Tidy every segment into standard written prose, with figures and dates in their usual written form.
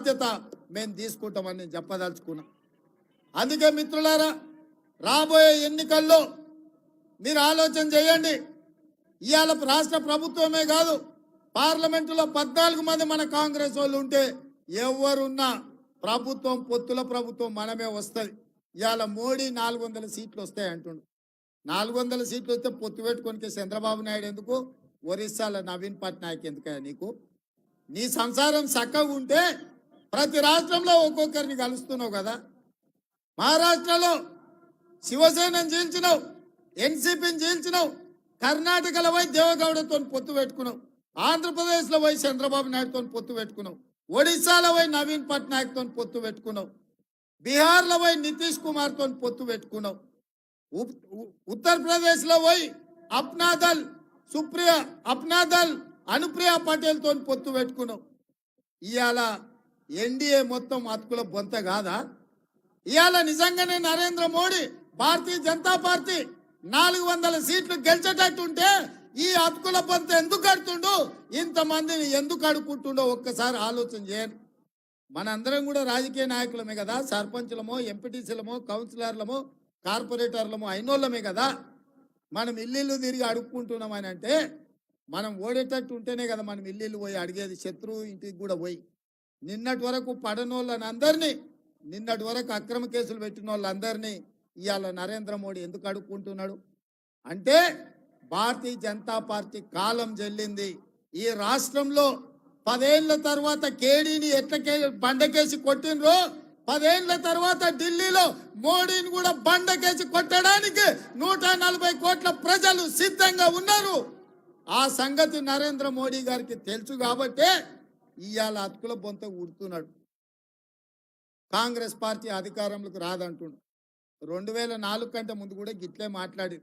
బాధ్యత మేము తీసుకుంటామని నేను చెప్పదలుచుకున్నా. అందుకే మిత్రులారా, రాబోయే ఎన్నికల్లో మీరు ఆలోచన చేయండి. ఇవాళ రాష్ట్ర ప్రభుత్వమే కాదు, పార్లమెంటులో 14 మంది మన కాంగ్రెస్ వాళ్ళు ఉంటే ఎవరున్నా ప్రభుత్వం పొత్తుల ప్రభుత్వం మనమే వస్తుంది. ఇవాళ మోడీ 400 సీట్లు వస్తాయి అంటుండు. 400 సీట్లు వస్తే పొత్తు పెట్టుకోనికి చంద్రబాబు నాయుడు ఎందుకు, ఒరిస్సాలో నవీన్ పట్నాయక్ ఎందుకయ్యా నీకు? నీ సంసారం చక్కగా ఉంటే ప్రతి రాష్ట్రంలో ఒక్కొక్కరిని కలుస్తున్నావు కదా. మహారాష్ట్రలో శివసేనని చీల్చినావు, ఎన్సీపీని చీల్చినావు, కర్ణాటకలో పోయి దేవగౌడతో పొత్తు పెట్టుకున్నావు, ఆంధ్రప్రదేశ్లో పోయి చంద్రబాబు నాయుడుతో పొత్తు పెట్టుకున్నావు, ఒడిశాలో పోయి నవీన్ పట్నాయక్తో పొత్తు పెట్టుకున్నావు, బీహార్లో పోయి నితీష్ కుమార్తో పొత్తు పెట్టుకున్నావు, ఉత్తరప్రదేశ్లో పోయి అప్నాదల్ సుప్రియ అప్నాదల్ అనుప్రియ పటేల్తో పొత్తు పెట్టుకున్నావు. ఇవాళ ఎన్డీఏ మొత్తం అతుకుల బొంత కాదా? ఇవాళ నిజంగానే నరేంద్ర మోడీ భారతీయ జనతా పార్టీ 400 సీట్లు గెలిచేటట్టుంటే ఈ అతుకుల బొంత ఎందుకు కడుతుండో, ఇంతమందిని ఎందుకు అడుక్కుంటుండో ఒక్కసారి ఆలోచన చేయండి. మనందరం కూడా రాజకీయ నాయకులమే కదా, సర్పంచులమో ఎంపీటీసీలమో కౌన్సిలర్లమో కార్పొరేటర్లమో అయినోళ్ళమే కదా. మనం ఇల్లు తిరిగి అడుక్కుంటున్నామని అంటే మనం ఓడేటట్టు ఉంటేనే కదా మనం ఇల్లు పోయి అడిగేది, శత్రువు ఇంటికి కూడా పోయి. నిన్నటి వరకు పడనోళ్ళని అందరినీ, నిన్నటి వరకు అక్రమ కేసులు పెట్టిన వాళ్ళందరినీ ఇవాళ నరేంద్ర మోడీ ఎందుకు అడుక్కుంటున్నాడు అంటే భారతీయ జనతా పార్టీ కాలం చెల్లింది. ఈ రాష్ట్రంలో 10 ఏళ్ల తర్వాత కేడీని ఎట్లా బండకేసి కొట్టినరో 10 ఏళ్ల తర్వాత ఢిల్లీలో మోడీని కూడా బండకేసి కొట్టడానికి 140 కోట్ల ప్రజలు సిద్ధంగా ఉన్నారు. ఆ సంగతి నరేంద్ర మోడీ గారికి తెలుసు కాబట్టే ఇవాళ అతుకుల బొంత ఉడుతున్నాడు. కాంగ్రెస్ పార్టీ అధికారంలోకి రాదంటుండు. 2004 కంటే ముందు కూడా గిట్లే మాట్లాడి,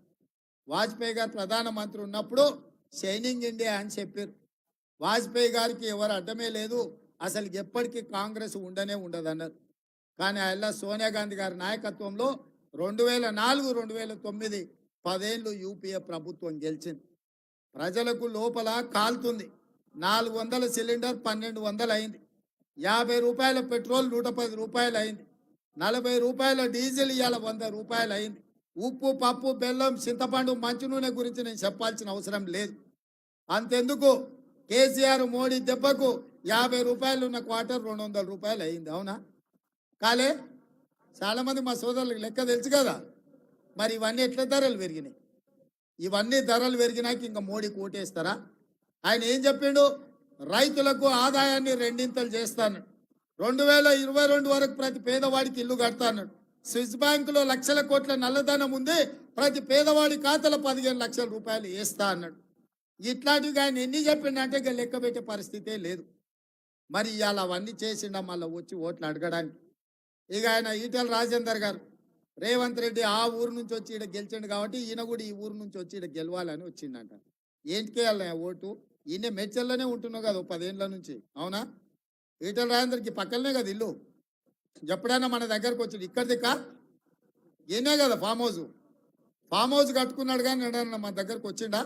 వాజ్పేయి గారు ప్రధానమంత్రి ఉన్నప్పుడు షైనింగ్ ఇండియా అని చెప్పారు. వాజ్పేయి గారికి ఎవరు అడ్డమే లేదు, అసలు ఎప్పటికీ కాంగ్రెస్ ఉండనే ఉండదన్నారు. కానీ అలా సోనియా గాంధీ గారి నాయకత్వంలో 2004, 2009 10 ఏళ్ళు యూపీఏ ప్రభుత్వం గెలిచింది. ప్రజలకు లోపల కాలుతుంది. 400 సిలిండర్ 1200 అయింది, 50 రూపాయల పెట్రోల్ 110 రూపాయలు అయింది, 40 రూపాయల డీజిల్ ఇవాళ 100 రూపాయలు అయింది. ఉప్పు పప్పు బెల్లం చింతపండు మంచి నూనె గురించి నేను చెప్పాల్సిన అవసరం లేదు. అంతెందుకు, కేసీఆర్ మోడీ దెబ్బకు 50 రూపాయలు ఉన్న క్వార్టర్ 200 రూపాయలు అయింది. అవునా కాలే? చాలామంది మా సోదరులకు లెక్క తెలుసు కదా. మరి ఇవన్నీ ఎట్లా ధరలు పెరిగినాయి? ఇవన్నీ ధరలు పెరిగినాక ఇంకా మోడీకి ఓటేస్తారా? ఆయన ఏం చెప్పిండు, రైతులకు ఆదాయాన్ని 2 చేస్తాను, 2022 వరకు ప్రతి పేదవాడికి ఇల్లు కడతాను, స్విస్ బ్యాంకులో లక్షల కోట్ల నల్లధనం ఉంది, ప్రతి పేదవాడి ఖాతాలో 15 లక్షల రూపాయలు వేస్తా అన్నాడు. ఇట్లాంటివి ఆయన ఎన్ని చెప్పిండంటే ఇక లెక్క పెట్టే పరిస్థితే లేదు. మరి ఇవాళ అవన్నీ చేసిండ మళ్ళీ వచ్చి ఓట్లు అడగడానికి. ఇక ఆయన ఈటెల రాజేందర్ గారు, రేవంత్ రెడ్డి ఆ ఊరు నుంచి వచ్చి ఇక్కడ గెలిచిండు కాబట్టి ఈయన కూడా ఈ ఊరు నుంచి వచ్చి ఇక్కడ గెలవాలని వచ్చిండంట. ఏంటికే వెళ్ళా ఓటు? ఈయన మేడ్చల్లోనే ఉంటున్నావు కదా 10 ఏళ్ళ నుంచి, అవునా? ఈటెల రాజేందర్కి పక్కనే కదా ఇల్లు. ఎప్పుడైనా మన దగ్గరకు వచ్చి ఇక్కడ దిక్క ఈయనే కదా ఫామ్ హౌస్ కట్టుకున్నాడు కానీ ఎన్నడన్నా మన దగ్గరకు వచ్చిండా?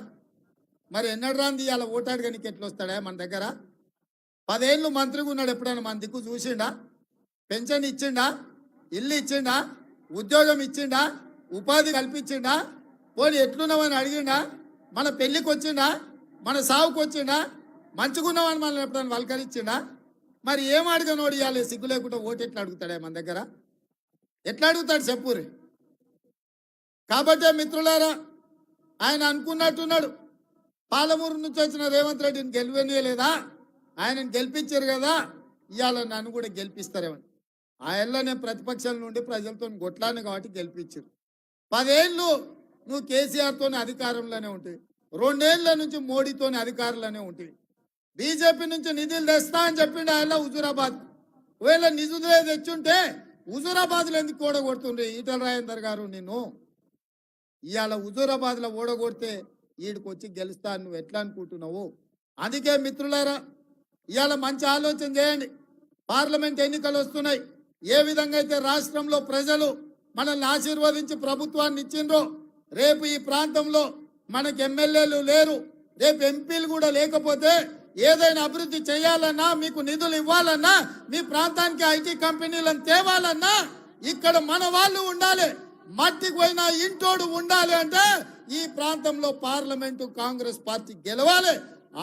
మరి ఎన్నడు రాంది ఇవాళ ఓటాడు కానీ ఎట్లా వస్తాడా మన దగ్గర? 10 ఏళ్ళు మంత్రిగా ఉన్నాడు, ఎప్పుడైనా మన దిక్కు చూసిండా? పెన్షన్ ఇచ్చిండా? ఇల్లు ఇచ్చిండా? ఉద్యోగం ఇచ్చిండా? ఉపాధి కల్పించిండా? పోనీ ఎట్లున్నామని అడిగిండా? మన పెళ్ళికి వచ్చిండా? మన సావుకు వచ్చిండా? మంచుకున్నామని మనల్ని ఎప్పుడైనా వల్కరించిండా? మరి ఏం అడగనోడు ఇవ్వాలి సిగ్గు లేకుండా ఓటు ఎట్లా అడుగుతాడా మన దగ్గర? ఎట్లా అడుగుతాడు చెప్పురి? కాబట్టే మిత్రులారా, ఆయన అనుకున్నట్టున్నాడు, పాలమూరు నుంచి వచ్చిన రేవంత్ రెడ్డిని గెలివనీయలేదా, ఆయనను గెలిపించారు కదా, ఇవాళ నన్ను కూడా గెలిపిస్తారేమని. ఆయనలో నేను ప్రతిపక్షాల నుండి ప్రజలతో కొట్లాను కాబట్టి గెలిపించారు. 10 ఏళ్ళు నువ్వు కేసీఆర్తో అధికారంలోనే ఉంటుంది, 2 ఏళ్ల నుంచి మోడీతోని అధికారంలోనే ఉంటుంది. బీజేపీ నుంచి నిధులు తెస్తా అని చెప్పిండు ఆయన హుజూరాబాద్. ఒకవేళ నిధులే తెచ్చుంటే హుజూరాబాద్లో ఎందుకు ఓడగొడుతుండ్రి ఈటెల రాజేందర్ గారు? నిన్ను ఇవాళ హుజూరాబాద్లో ఓడగొడితే ఈడికి వచ్చి గెలుస్తా నువ్వు ఎట్లా అనుకుంటున్నావు? అందుకే మిత్రులారా, ఇవాళ మంచి ఆలోచన చేయండి. పార్లమెంట్ ఎన్నికలు వస్తున్నాయి. ఏ విధంగా అయితే రాష్ట్రంలో ప్రజలు మనల్ని ఆశీర్వదించి ప్రభుత్వాన్ని ఇచ్చిండ్రో, రేపు ఈ ప్రాంతంలో మనకు ఎమ్మెల్యేలు లేరు, రేపు ఎంపీలు కూడా లేకపోతే ఏదైనా అభివృద్ధి చేయాలన్నా మీకు నిధులు ఇవ్వాలన్నా మీ ప్రాంతానికి ఐటీ కంపెనీలను తేవాలన్నా ఇక్కడ మన వాళ్ళు ఉండాలి, మట్టికి పోయిన ఇంటోడు ఉండాలి. అంటే ఈ ప్రాంతంలో పార్లమెంటు కాంగ్రెస్ పార్టీ గెలవాలి.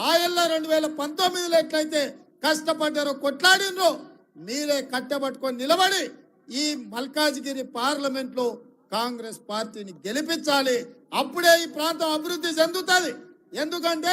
ఆయల్ల 2019లో ఎట్లయితే కష్టపడ్డారో కొట్లాడినరో మీరే కట్టబట్టుకొని నిలబడి ఈ మల్కాజ్గిరి పార్లమెంట్ లో కాంగ్రెస్ పార్టీని గెలిపించాలి. అప్పుడే ఈ ప్రాంతం అభివృద్ధి చెందుతుంది. ఎందుకంటే